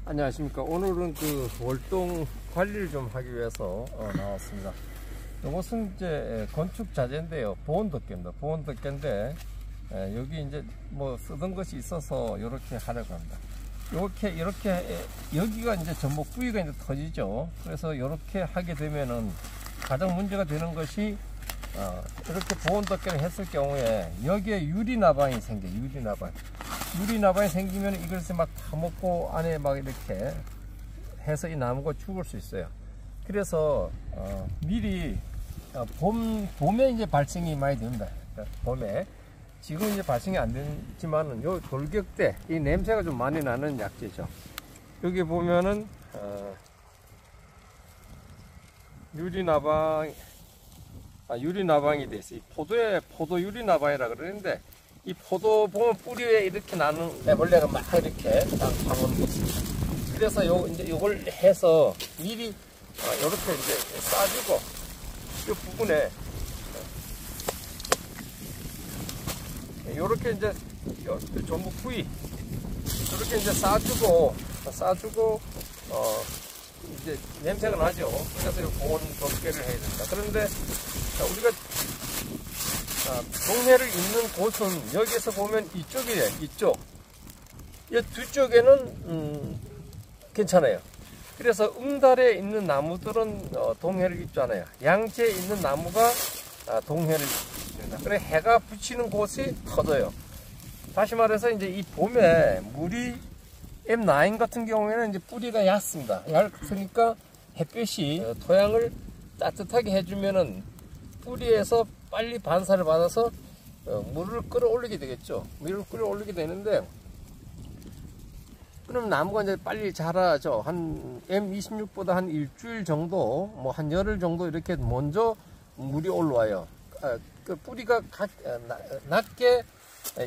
안녕하십니까. 오늘은 그 월동 관리를 좀 하기 위해서 나왔습니다. 이것은 이제 건축 자재인데요. 보온덮개입니다. 보온덮개인데 여기 이제 뭐 쓰던 것이 있어서 이렇게 하려고 합니다. 이렇게 여기가 이제 전복 부위가 이제 터지죠. 그래서 이렇게 하게 되면은 가장 문제가 되는 것이 이렇게 보온덮개를 했을 경우에 여기에 유리나방이 생겨요. 유리나방이 생기면 이것을 막 파먹고 안에 막 이렇게 해서 이 나무가 죽을 수 있어요. 그래서 미리 봄에 이제 발생이 많이 됩니다. 봄에 지금 이제 발생이 안 되지만은 요 돌격 때 이 냄새가 좀 많이 나는 약재죠. 여기 보면은 유리나방이 돼 있어요. 포도 유리나방이라 그러는데 이 포도 보면 뿌리 위에 이렇게 나는 애벌레가 막 이렇게 딱 파는 게 있습니다. 그래서 요걸 해서 미리 이렇게 이제 싸주고 이 부분에 요렇게 이제 전복 부위 이렇게 이제 싸주고 이제 냄새가 나죠. 그래서 보온 덮개를 해야 된다. 그런데 우리가 동해를 잇는 곳은 여기에서 보면 이쪽이에요. 이쪽. 이 두 쪽에는 괜찮아요. 그래서 응달에 있는 나무들은 동해를 입지 않아요. 양지에 있는 나무가 동해를 입습니다. 그래 해가 비치는 곳이 터져요. 다시 말해서 이제 이 봄에 물이 M9 같은 경우에는 이제 뿌리가 얕습니다. 얇으니까 햇볕이 토양을 따뜻하게 해주면은 뿌리에서 빨리 반사를 받아서 물을 끌어올리게 되겠죠. 물을 끌어올리게 되는데 그럼 나무가 이제 빨리 자라죠. 한 M26보다 한 일주일 정도, 뭐 한 열흘 정도 이렇게 먼저 물이 올라와요. 그 뿌리가 낮게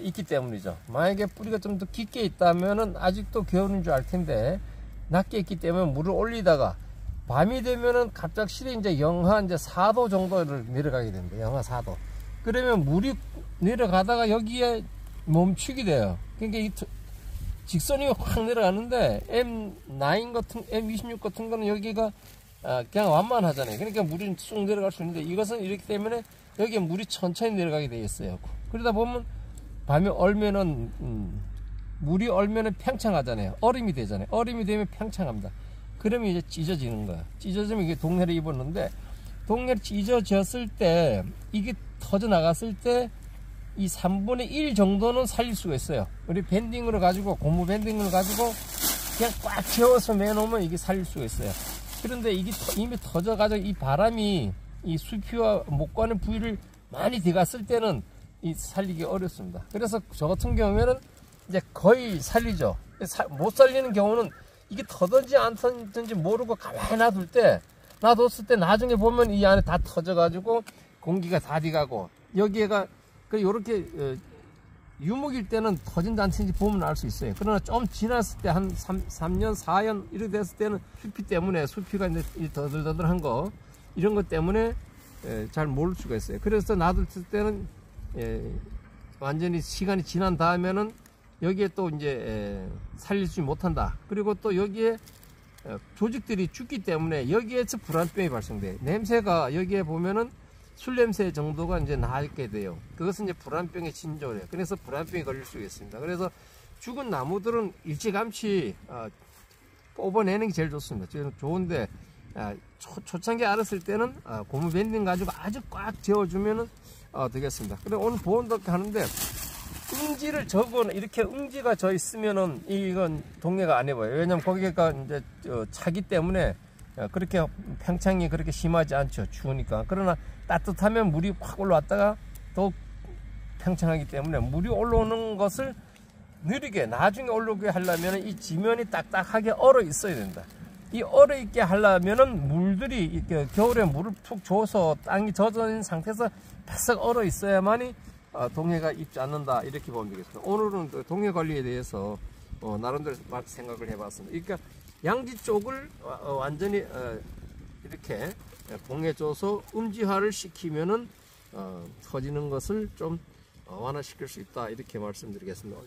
있기 때문이죠. 만약에 뿌리가 좀 더 깊게 있다면은 아직도 겨울인 줄 알 텐데 낮게 있기 때문에 물을 올리다가 밤이 되면은 갑작스레 이제 영하 이제 4도 정도를 내려가게 됩니다. 영하 4도. 그러면 물이 내려가다가 여기에 멈추게 돼요. 그러니까 이 직선이 확 내려가는데 M26 같은 거는 여기가 그냥 완만하잖아요. 그러니까 물이 쑥 내려갈 수 있는데 이것은 이렇기 때문에 여기에 물이 천천히 내려가게 되어 있어요. 그러다 보면 밤에 얼면은 물이 얼면은 팽창하잖아요. 얼음이 되잖아요. 얼음이 되면 팽창합니다. 그러면 이제 찢어지는 거야. 찢어지면 이게 동해를 입었는데 동해를 찢어졌을 때 이게 터져 나갔을 때 이 3분의 1 정도는 살릴 수가 있어요. 우리 밴딩으로 가지고 고무 밴딩으로 가지고 그냥 꽉 채워서 매놓으면 이게 살릴 수가 있어요. 그런데 이게 이미 터져 가지고 이 바람이 이 수피와 못 가는 부위를 많이 들어갔을 때는 이 살리기 어렵습니다. 그래서 저 같은 경우에는 이제 거의 살리죠. 못 살리는 경우는 이게 터든지 안 터든지 모르고 가만히 놔뒀을 때 나중에 보면 이 안에 다 터져가지고 공기가 다 들어가고 여기에가 요렇게 유목일 때는 터진지 안 터진지 보면 알 수 있어요. 그러나 좀 지났을 때 한 3년, 4년 이렇게 됐을 때는 수피 때문에 수피가 이제 더들더들한 거 이런 것 때문에 잘 모를 수가 있어요. 그래서 놔뒀을 때는 완전히 시간이 지난 다음에는 여기에 또 이제 살리지 못한다. 그리고 또 여기에 조직들이 죽기 때문에 여기에서 불안병이 발생돼요. 냄새가 여기에 보면은 술 냄새 정도가 이제 나게 돼요. 그것은 이제 불안병의 징조예요. 그래서 불안병이 걸릴 수 있습니다. 그래서 죽은 나무들은 일찌감치 뽑아내는 게 제일 좋습니다. 좋은데 초창기 알았을 때는 고무 밴딩 가지고 아주 꽉 재워주면은 되겠습니다. 그래 오늘 보온덮개 하는데 응지를 이렇게 응지가 져 있으면은 이건 동해가 안 해봐요. 왜냐면 거기가 이제 차기 때문에 그렇게 팽창이 그렇게 심하지 않죠. 추우니까. 그러나 따뜻하면 물이 확 올라왔다가 더욱 팽창하기 때문에 물이 올라오는 것을 느리게 나중에 올라오게 하려면 이 지면이 딱딱하게 얼어 있어야 된다. 이 얼어 있게 하려면은 물들이 이렇게 겨울에 물을 푹 줘서 땅이 젖어 있는 상태에서 바싹 얼어 있어야만이 동해가 입지 않는다 이렇게 보면 되겠습니다. 오늘은 동해 관리에 대해서 나름대로 생각을 해봤습니다. 그러니까 양지 쪽을 완전히 이렇게 봉해줘서 음지화를 시키면은 터지는 것을 좀 완화시킬 수 있다 이렇게 말씀드리겠습니다.